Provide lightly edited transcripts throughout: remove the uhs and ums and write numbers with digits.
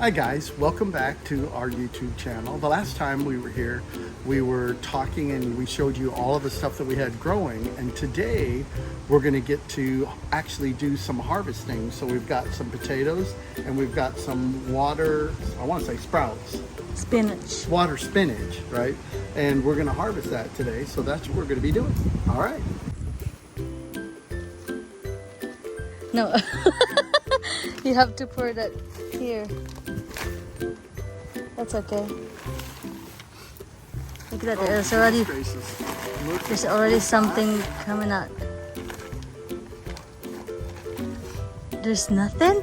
Hi guys, welcome back to our YouTube channel. The last time we were here, we were talking and we showed you all of the stuff that we had growing, and today we're going to get to actually do some harvesting. So we've got some potatoes and we've got some water, I want to say sprouts. Spinach. Water spinach, right? And we're going to harvest that today, so that's what we're going to be doing. All right. No. You have to pour that here. That's okay. Look at that. There's already something coming out. There's nothing?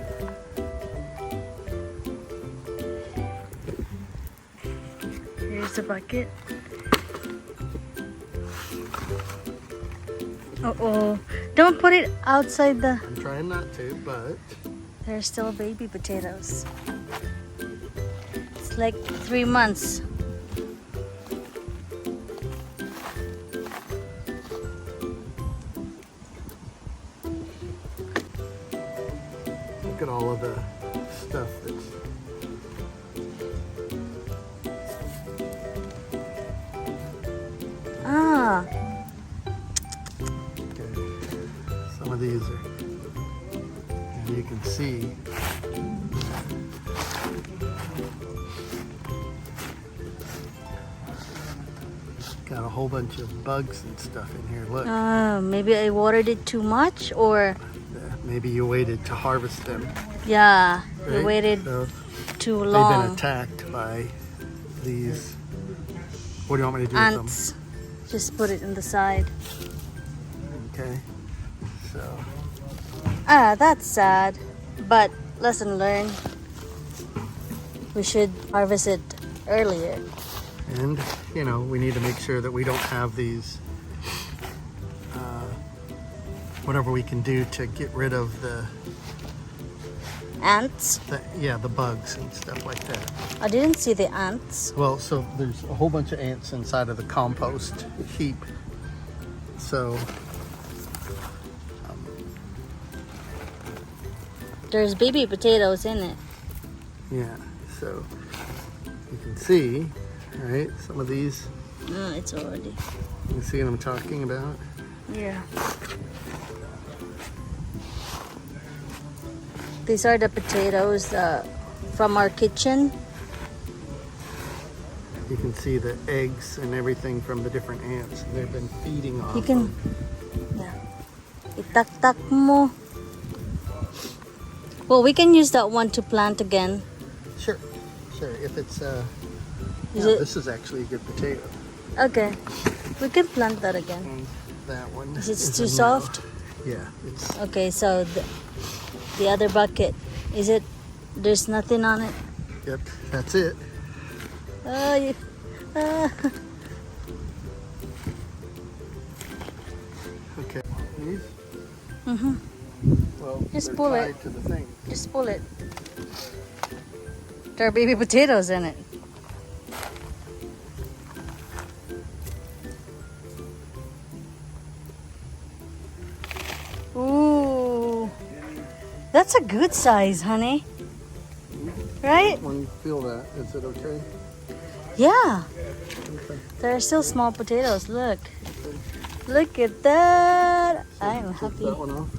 Here's the bucket. Uh-oh. Don't put it outside the... I'm trying not to, but... There's still baby potatoes. It's like 3 months. Look at all of the stuff that's... Ah. Some of these are, and you can see got a whole bunch of bugs and stuff in here. Look. Maybe I watered it too much, or maybe you waited to harvest them. yeah, Right? you waited So too they've long. been attacked by these. What do you want me to do Ants. Just put it in the side. with them? Okay. So. That's sad, but lesson learned. We should harvest it earlier. And, you know, we need to make sure that we don't have these, whatever we can do to get rid of the Ants? the bugs and stuff like that. I didn't see the ants. Well, so there's a whole bunch of ants inside of the compost heap. So, There's baby potatoes in it. yeah, so you can see, right, some of these, It's already. you see what I'm talking about? Yeah. These are the potatoes from our kitchen. You can see the eggs and everything from the different ants. They've been feeding on You can, them. yeah. Itak-tak mo. Well, we can use that one to plant again. Sure, sure. If it's, this is actually a good potato. Okay. We can plant that again. And that one. Is it is too a no. soft? Yeah, it's, Okay, so the other bucket, is it, there's nothing on it? yep, that's it. You, Okay. These? mm-hmm. Well, Just they're pull it. tied to the thing. Just pull it. There are baby potatoes in it. Ooh. That's a good size, honey. Right? When you feel that, is it okay? Yeah. Okay. There are still small potatoes. Look. Look at that. I'm Take happy. that one off.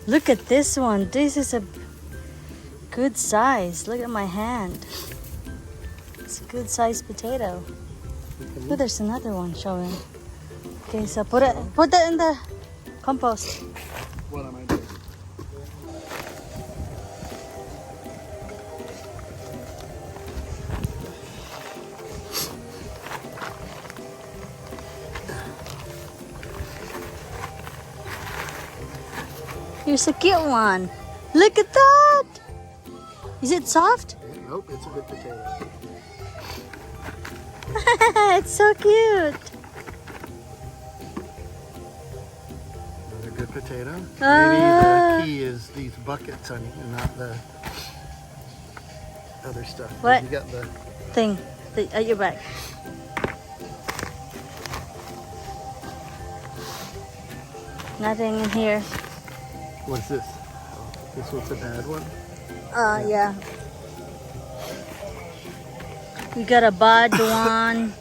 Look at this one. This is a good size. Look at my hand. It's a good sized potato. Oh, there's another one showing. Okay, so put that in the compost. What am I doing? Here's a cute one. Look at that. Is it soft? Nope, it's a good potato. It's so cute. Another good potato. Maybe Ah. the key is these buckets, honey, and not the other stuff. What? You got the Thing at your back. Nothing in here. What's this? This one's a bad one. Yeah. We got a bad one,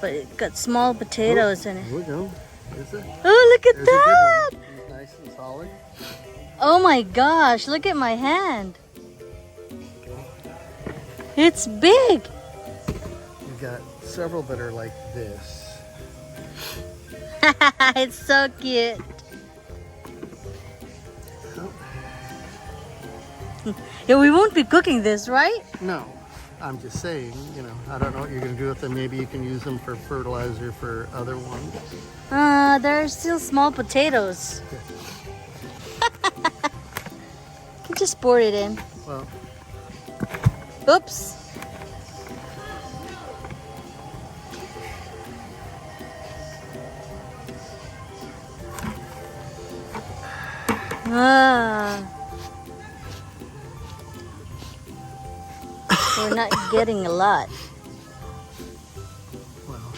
but it got small potatoes in it. Here we go. Is it? Oh, look at There's a good that! one. It's nice and solid. Oh my gosh, look at my hand. It's big. You've got several that are like this. It's so cute. Yeah, we won't be cooking this, right? No, I'm just saying, I don't know what you're going to do with them. Maybe you can use them for fertilizer for other ones. They're still small potatoes. You can just pour it in. Well, Oops. We're not getting a lot. well,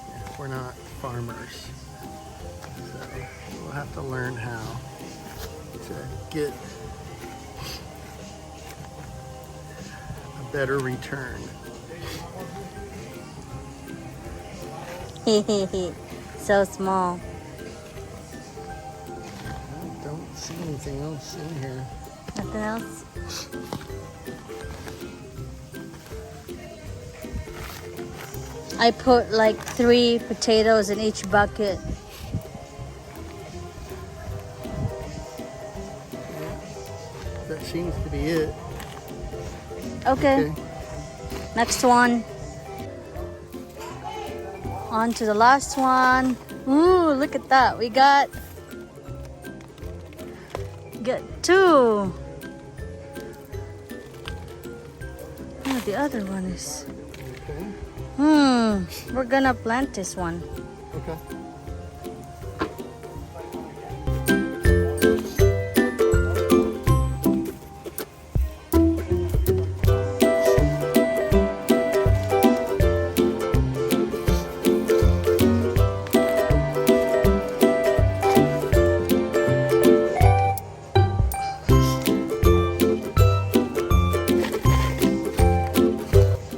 yeah, we're not farmers. So we'll have to learn how to get a better return. So small. I don't see anything else in here. Nothing else? I put like 3 potatoes in each bucket. That seems to be it. Okay. Next one. On to the last one. Ooh, look at that. We got 2. Oh, the other one is. Okay. We're gonna plant this one. Okay.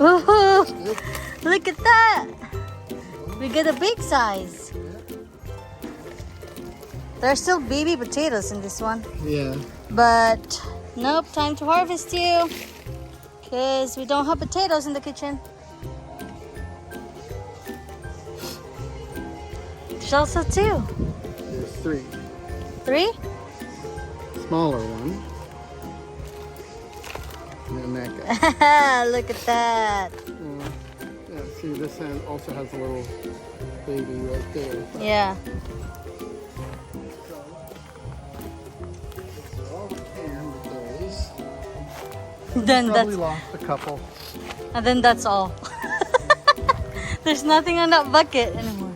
Woohoo! Look at that! We get a big size. There's still baby potatoes in this one. Yeah. But nope, time to harvest you. Because we don't have potatoes in the kitchen. There's also 2. There's 3. 3? Smaller one. And then that guy. Look at that. Yeah, see, this end also has a little baby right there. Yeah. All we can with those. Then Probably that's lost a couple. and then that's all. There's nothing on that bucket anymore.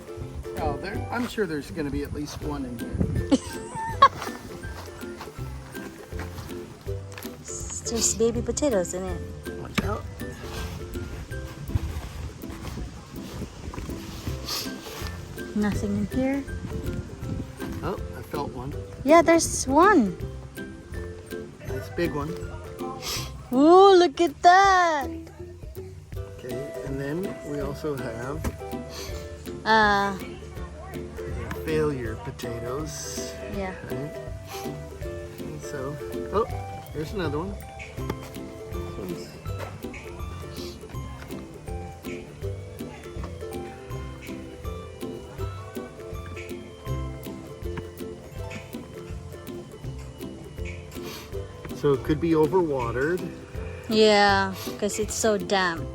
Oh, I'm sure there's going to be at least one in here. There's baby potatoes in it. Watch out. Nothing in here. Oh, I felt one. Yeah, there's one. Nice big one. Ooh, look at that. Okay, and then we also have failure potatoes. Yeah. Right? And so, oh, there's another one. This one's so it could be overwatered. Yeah, because it's so damp.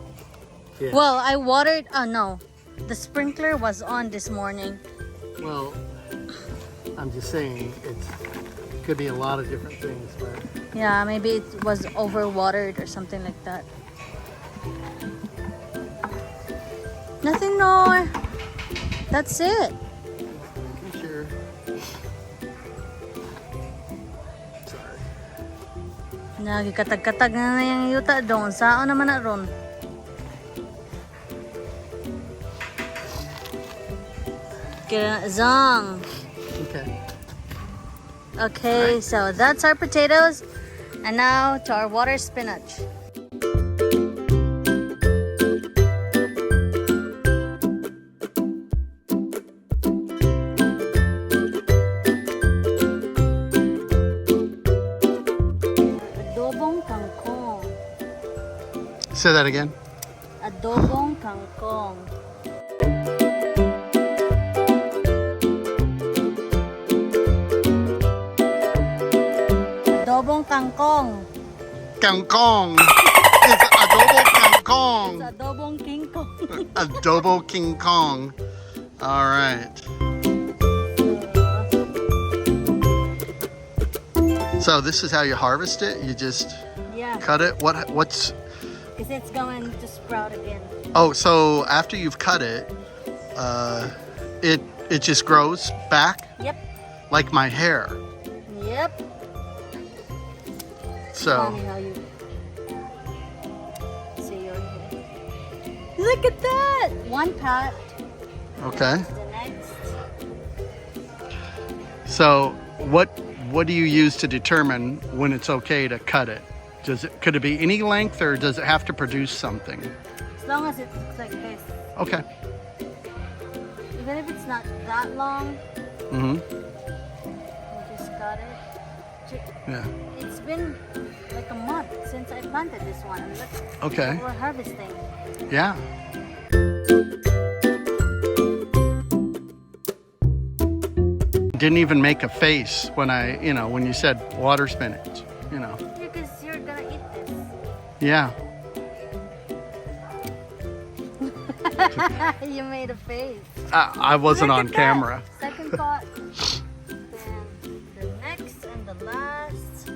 Yeah. Well, I watered. Oh no, the sprinkler was on this morning. Well, I'm just saying it could be a lot of different things, but Yeah, maybe it was overwatered or something like that. Nothing more. That's it. making sure. Sorry. Nagikatag-katag na yung yuta doon. Saan naman na ron? Kaya zang. Okay. Okay, so that's our potatoes. And now to our water spinach. Adobong kangkong. Say that again. Adobong kangkong. Adobong kangkong. Kangkong. It's adobo kangkong. It's adobong King Kong. Adobo King Kong. All right. So this is how you harvest it. You just Yeah, cut it. What's? because it's going to sprout again. Oh, so after you've cut it, it just grows back Yep, like my hair. yep. So Funny how you see your hair. Look at that! One pot. okay. The next. So what do you use to determine when it's okay to cut it? Could it be any length, or does it have to produce something? As long as it looks like this. Okay. Even if it's not that long, Mm-hmm. we just cut it. Yeah. It's been like a month since I planted this one. And look, Okay. we're harvesting. Yeah. Didn't even make a face when when you said water spinach, Because you're gonna eat this. Yeah. You made a face. I wasn't Look on at camera. that. Second pot. Then the next and the last.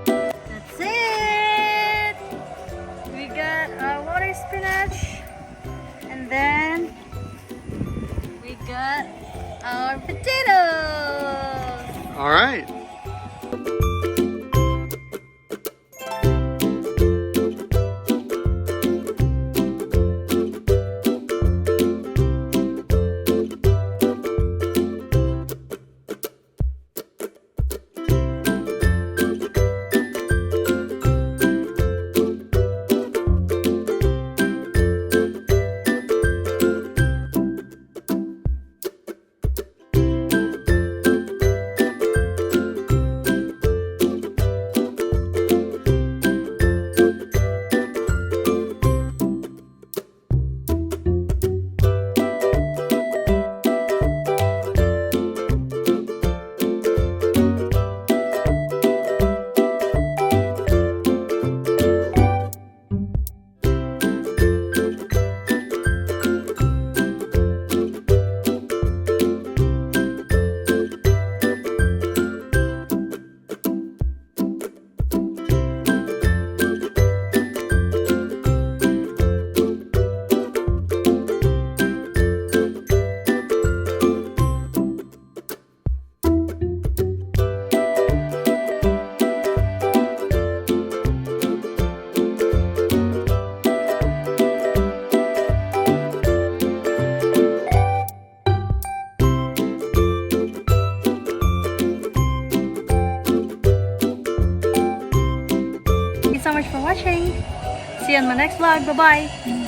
That's it. We got our water spinach, and then we got our potatoes. All right. Thank you so much for watching. See you on my next vlog. Bye-bye.